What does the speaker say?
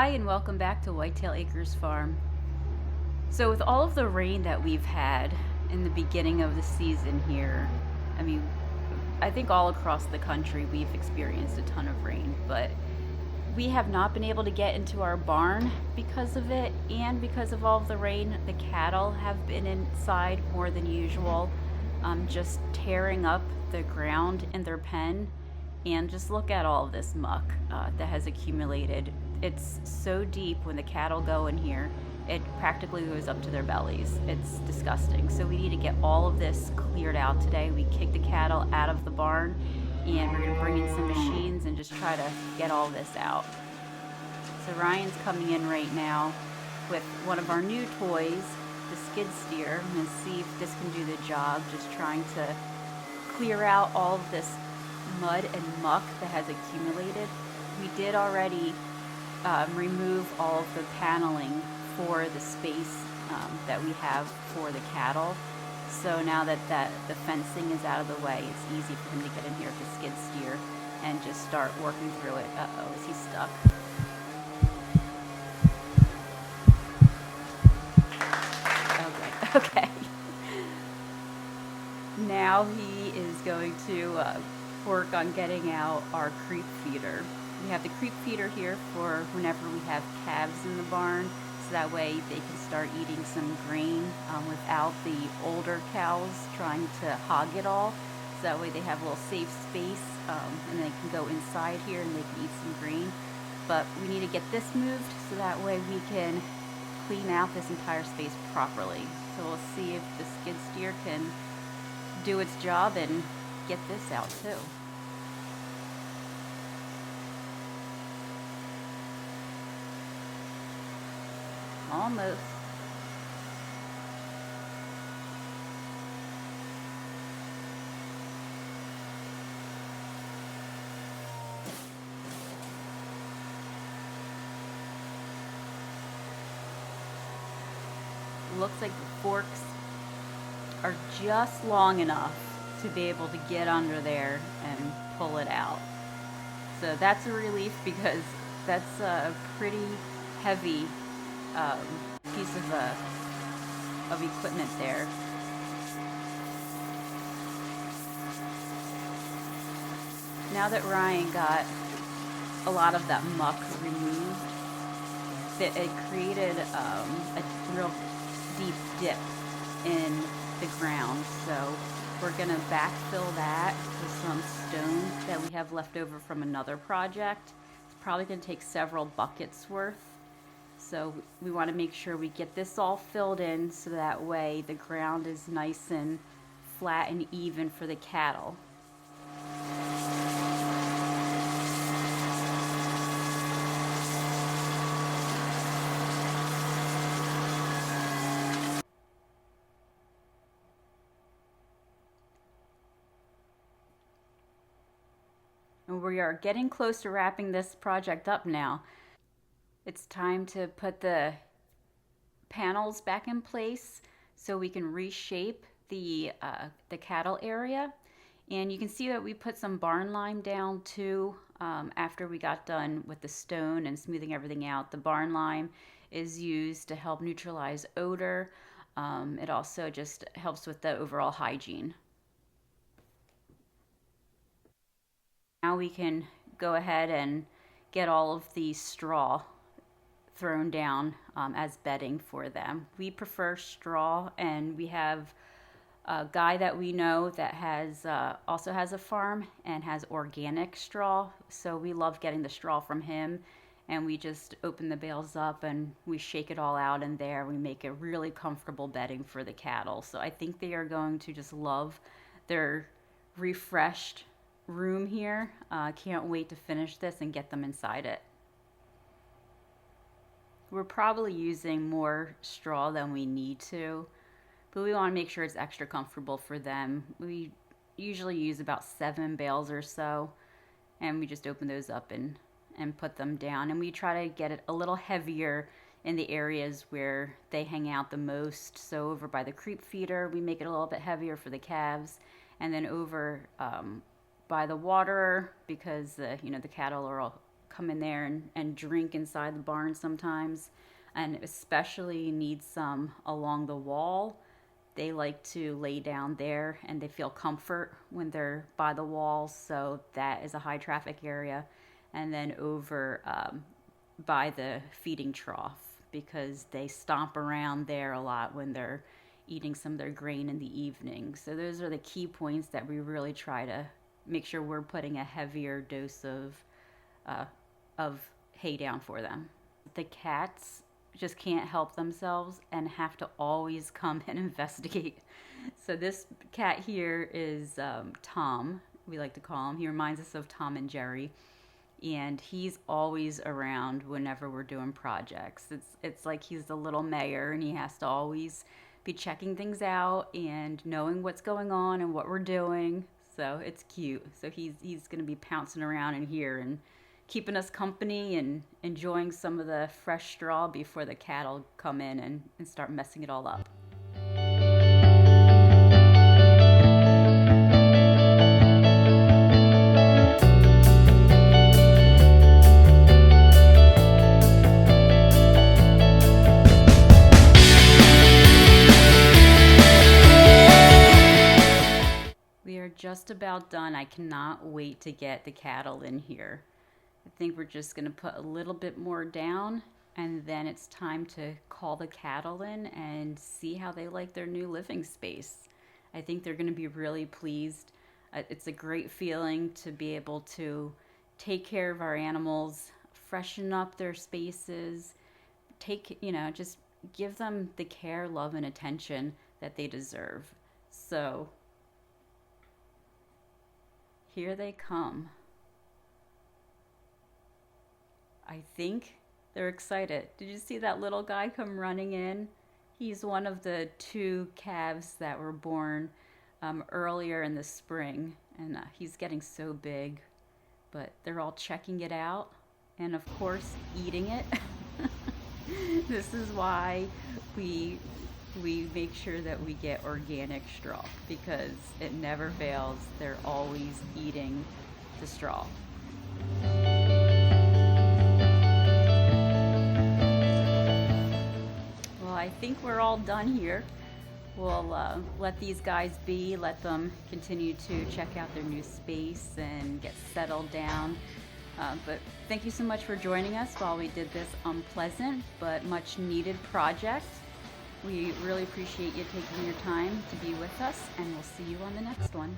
Hi, and welcome back to Whitetail Acres Farm. So, with all of the rain that we've had in the beginning of the season here, I mean, I think all across the country we've experienced a ton of rain, but we have not been able to get into our barn because of it, and because of all of the rain, the cattle have been inside more than usual, just tearing up the ground in their pen. And just look at all of this muck that has accumulated. It's so deep when the cattle go in here, it practically goes up to their bellies. It's disgusting. So we need to get all of this cleared out today. We kicked the cattle out of the barn, and we're going to bring in some machines and just try to get all this out. So Ryan's coming in right now with one of our new toys, the skid steer. I'm going to see if this can do the job, just trying to clear out all of this mud and muck that has accumulated. We did already remove all of the paneling for the space that we have for the cattle. So now that the fencing is out of the way, it's easy for him to get in here with the skid steer and just start working through it. Uh-oh, is he stuck? Okay, okay. Now he is going to work on getting out our creep feeder. We have the creep feeder here for whenever we have calves in the barn, so that way they can start eating some grain without the older cows trying to hog it all. So that way they have a little safe space, and they can go inside here and they can eat some grain. But we need to get this moved so that way we can clean out this entire space properly. So we'll see if the skid steer can do its job and get this out too. Almost. Looks like the forks are just long enough to be able to get under there and pull it out. So that's a relief, because that's a pretty heavy piece of equipment there. Now that Ryan got a lot of that muck removed, it created a real deep dip in the ground. So we're gonna backfill that with some stone that we have left over from another project. It's probably gonna take several buckets worth. So we want to make sure we get this all filled in so that way the ground is nice and flat and even for the cattle. And we are getting close to wrapping this project up now. It's time to put the panels back in place so we can reshape the cattle area. And you can see that we put some barn lime down too after we got done with the stone and smoothing everything out. The barn lime is used to help neutralize odor. It also just helps with the overall hygiene. Now we can go ahead and get all of the straw thrown down as bedding for them. We prefer straw, and we have a guy that we know that has also has a farm and has organic straw. So we love getting the straw from him, and we just open the bales up and we shake it all out in there. We make a really comfortable bedding for the cattle. So I think they are going to just love their refreshed room here. Can't wait to finish this and get them inside it. We're probably using more straw than we need to, but we want to make sure it's extra comfortable for them. We usually use about 7 bales or so, and we just open those up and put them down. And we try to get it a little heavier in the areas where they hang out the most. So over by the creep feeder, we make it a little bit heavier for the calves, and then over by the water, because the cattle are all come in there and drink inside the barn sometimes, and especially need some along the wall. They like to lay down there and they feel comfort when they're by the wall, so that is a high traffic area. And then over by the feeding trough, because they stomp around there a lot when they're eating some of their grain in the evening. So those are the key points that we really try to make sure we're putting a heavier dose of hay down for them. The cats just can't help themselves and have to always come and investigate. So this cat here is Tom, we like to call him. He reminds us of Tom and Jerry. And he's always around whenever we're doing projects. It's like he's the little mayor, and he has to always be checking things out and knowing what's going on and what we're doing. So it's cute. So he's going to be pouncing around in here and keeping us company and enjoying some of the fresh straw before the cattle come in and start messing it all up. Just about done. I cannot wait to get the cattle in here. I think we're just going to put a little bit more down, and then it's time to call the cattle in and see how they like their new living space. I think they're going to be really pleased. It's a great feeling to be able to take care of our animals, freshen up their spaces, just give them the care, love, and attention that they deserve. So here they come. I think they're excited. Did you see that little guy come running in? He's one of the 2 calves that were born earlier in the spring, and he's getting so big. But they're all checking it out and, of course, eating it. This is why we make sure that we get organic straw, because it never fails. They're always eating the straw. Well, I think we're all done here. We'll let these guys be, let them continue to check out their new space and get settled down. But thank you so much for joining us while we did this unpleasant but much needed project. We really appreciate you taking your time to be with us, and we'll see you on the next one.